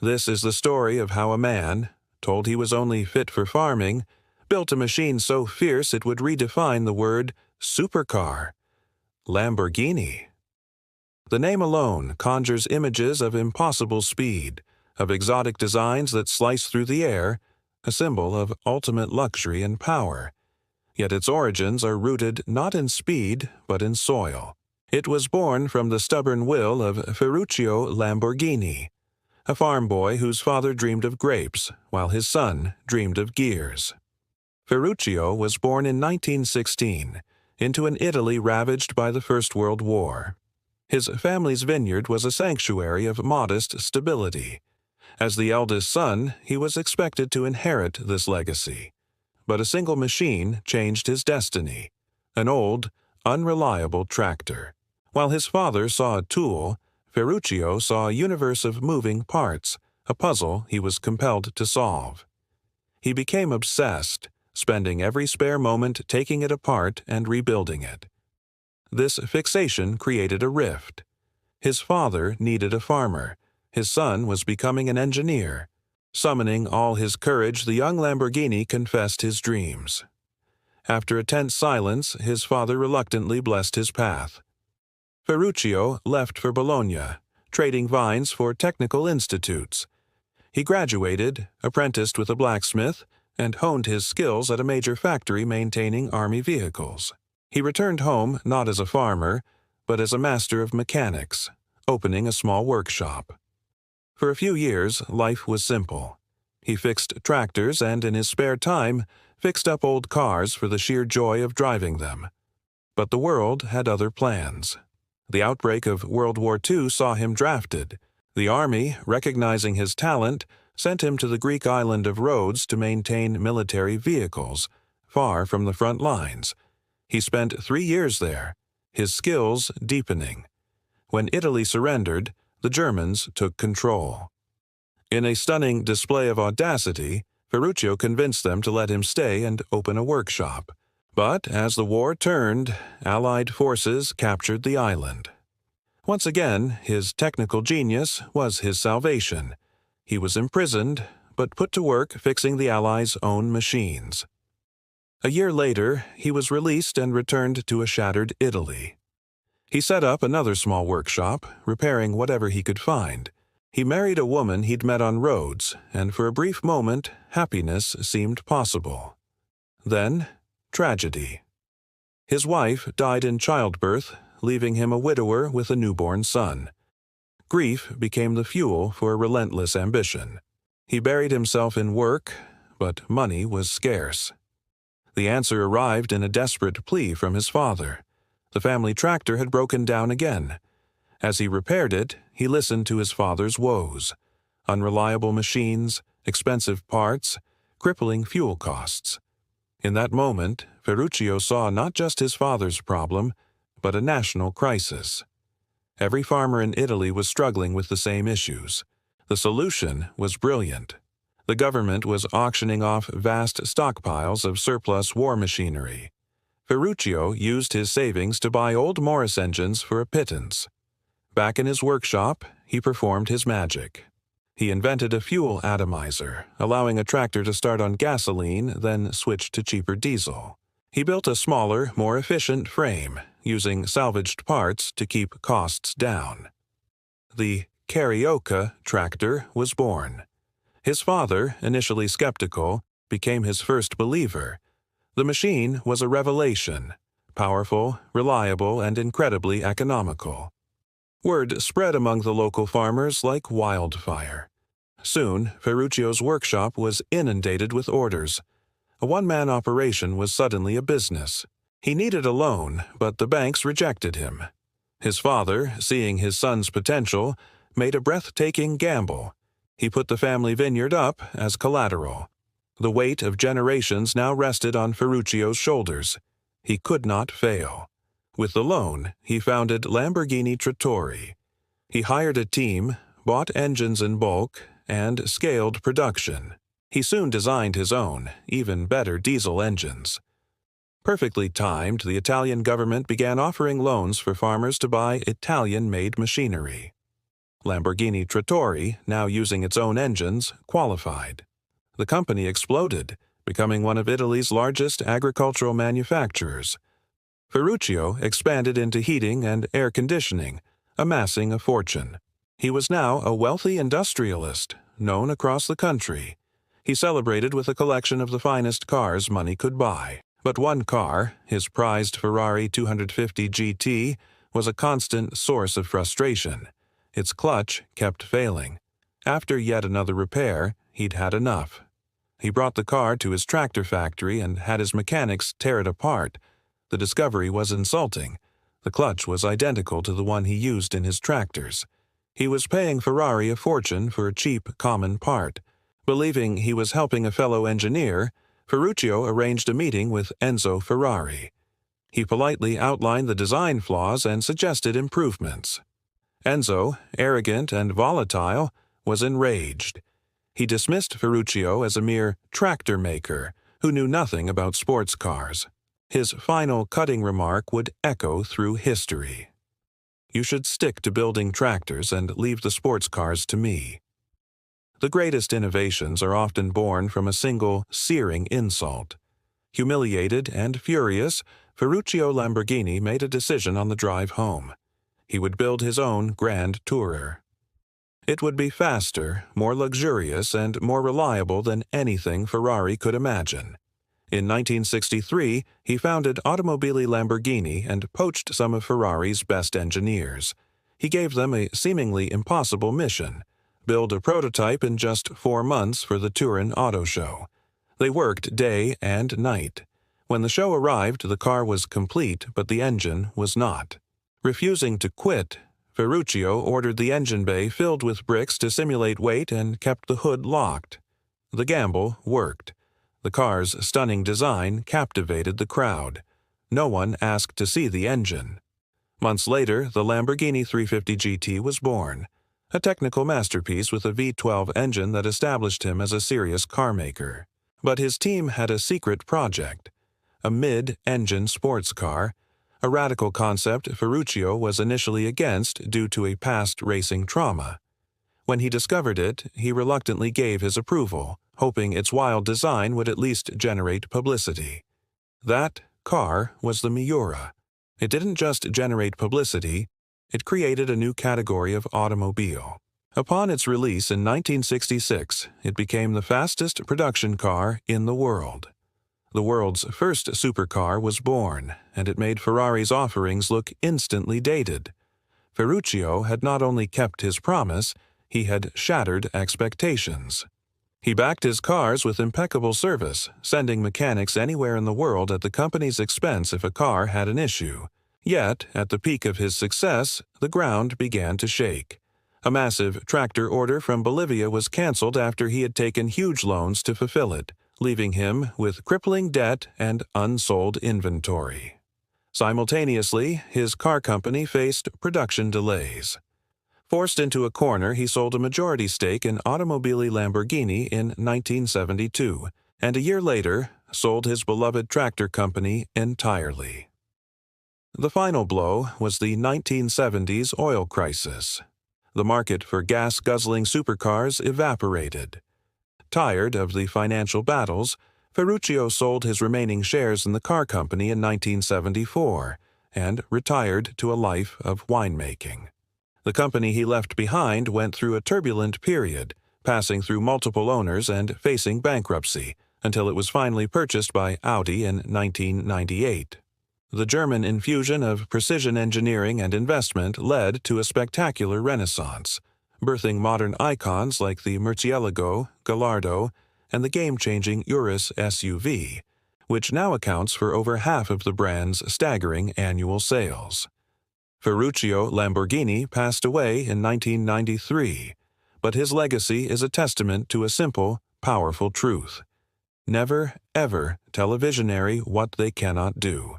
This is the story of how a man, told he was only fit for farming, built a machine so fierce it would redefine the word supercar, Lamborghini. The name alone conjures images of impossible speed, of exotic designs that slice through the air, a symbol of ultimate luxury and power. Yet its origins are rooted not in speed, but in soil. It was born from the stubborn will of Ferruccio Lamborghini, a farm boy whose father dreamed of grapes, while his son dreamed of gears. Ferruccio was born in 1916, into an Italy ravaged by the First World War. His family's vineyard was a sanctuary of modest stability. As the eldest son, he was expected to inherit this legacy. But a single machine changed his destiny, an old, unreliable tractor. While his father saw a tool, Ferruccio saw a universe of moving parts, a puzzle he was compelled to solve. He became obsessed, spending every spare moment taking it apart and rebuilding it. This fixation created a rift. His father needed a farmer. His son was becoming an engineer. Summoning all his courage, the young Lamborghini confessed his dreams. After a tense silence, his father reluctantly blessed his path. Ferruccio left for Bologna, trading vines for technical institutes. He graduated, apprenticed with a blacksmith, and honed his skills at a major factory maintaining army vehicles. He returned home not as a farmer, but as a master of mechanics, opening a small workshop. For a few years, life was simple. He fixed tractors and, in his spare time, fixed up old cars for the sheer joy of driving them. But the world had other plans. The outbreak of World War II saw him drafted. The army, recognizing his talent, sent him to the Greek island of Rhodes to maintain military vehicles, far from the front lines. He spent 3 years there, his skills deepening. When Italy surrendered, the Germans took control. In a stunning display of audacity, Ferruccio convinced them to let him stay and open a workshop. But as the war turned, Allied forces captured the island. Once again, his technical genius was his salvation. He was imprisoned, but put to work fixing the Allies' own machines. A year later, he was released and returned to a shattered Italy. He set up another small workshop, repairing whatever he could find. He married a woman he'd met on Rhodes, and for a brief moment, happiness seemed possible. Then, tragedy. His wife died in childbirth, leaving him a widower with a newborn son. Grief became the fuel for a relentless ambition. He buried himself in work, but money was scarce. The answer arrived in a desperate plea from his father. The family tractor had broken down again. As he repaired it, he listened to his father's woes: unreliable machines, expensive parts, crippling fuel costs. In that moment, Ferruccio saw not just his father's problem, but a national crisis. Every farmer in Italy was struggling with the same issues. The solution was brilliant. The government was auctioning off vast stockpiles of surplus war machinery. Ferruccio used his savings to buy old Morris engines for a pittance. Back in his workshop, he performed his magic. He invented a fuel atomizer, allowing a tractor to start on gasoline, then switch to cheaper diesel. He built a smaller, more efficient frame, using salvaged parts to keep costs down. The Carioca tractor was born. His father, initially skeptical, became his first believer. The machine was a revelation, powerful, reliable, and incredibly economical. Word spread among the local farmers like wildfire. Soon, Ferruccio's workshop was inundated with orders. A one-man operation was suddenly a business. He needed a loan, but the banks rejected him. His father, seeing his son's potential, made a breathtaking gamble. He put the family vineyard up as collateral. The weight of generations now rested on Ferruccio's shoulders. He could not fail. With the loan, he founded Lamborghini Trattori. He hired a team, bought engines in bulk, and scaled production. He soon designed his own, even better diesel engines. Perfectly timed, the Italian government began offering loans for farmers to buy Italian-made machinery. Lamborghini Trattori, now using its own engines, qualified. The company exploded, becoming one of Italy's largest agricultural manufacturers. Ferruccio expanded into heating and air conditioning, amassing a fortune. He was now a wealthy industrialist, known across the country. He celebrated with a collection of the finest cars money could buy. But one car, his prized Ferrari 250 GT, was a constant source of frustration. Its clutch kept failing. After yet another repair, he'd had enough. He brought the car to his tractor factory and had his mechanics tear it apart. The discovery was insulting. The clutch was identical to the one he used in his tractors. He was paying Ferrari a fortune for a cheap, common part. Believing he was helping a fellow engineer, Ferruccio arranged a meeting with Enzo Ferrari. He politely outlined the design flaws and suggested improvements. Enzo, arrogant and volatile, was enraged. He dismissed Ferruccio as a mere tractor maker who knew nothing about sports cars. His final cutting remark would echo through history. "You should stick to building tractors and leave the sports cars to me." The greatest innovations are often born from a single, searing insult. Humiliated and furious, Ferruccio Lamborghini made a decision on the drive home. He would build his own Grand Tourer. It would be faster, more luxurious, and more reliable than anything Ferrari could imagine. In 1963, he founded Automobili Lamborghini and poached some of Ferrari's best engineers. He gave them a seemingly impossible mission: build a prototype in just 4 months for the Turin Auto Show. They worked day and night. When the show arrived, the car was complete, but the engine was not. Refusing to quit, Ferruccio ordered the engine bay filled with bricks to simulate weight and kept the hood locked. The gamble worked. The car's stunning design captivated the crowd. No one asked to see the engine. Months later, the Lamborghini 350 GT was born, a technical masterpiece with a V12 engine that established him as a serious carmaker. But his team had a secret project: a mid-engine sports car, a radical concept Ferruccio was initially against due to a past racing trauma. When he discovered it, he reluctantly gave his approval, hoping its wild design would at least generate publicity. That car was the Miura. It didn't just generate publicity, it created a new category of automobile. Upon its release in 1966, it became the fastest production car in the world. The world's first supercar was born, and it made Ferrari's offerings look instantly dated. Ferruccio had not only kept his promise, he had shattered expectations. He backed his cars with impeccable service, sending mechanics anywhere in the world at the company's expense if a car had an issue. Yet, at the peak of his success, the ground began to shake. A massive tractor order from Bolivia was canceled after he had taken huge loans to fulfill it, leaving him with crippling debt and unsold inventory. Simultaneously, his car company faced production delays. Forced into a corner, he sold a majority stake in Automobili Lamborghini in 1972, and a year later, sold his beloved tractor company entirely. The final blow was the 1970s oil crisis. The market for gas-guzzling supercars evaporated. Tired of the financial battles, Ferruccio sold his remaining shares in the car company in 1974 and retired to a life of winemaking. The company he left behind went through a turbulent period, passing through multiple owners and facing bankruptcy, until it was finally purchased by Audi in 1998. The German infusion of precision engineering and investment led to a spectacular renaissance, birthing modern icons like the Murcielago, Gallardo, and the game-changing Urus SUV, which now accounts for over half of the brand's staggering annual sales. Ferruccio Lamborghini passed away in 1993, but his legacy is a testament to a simple, powerful truth: never, ever tell a visionary what they cannot do.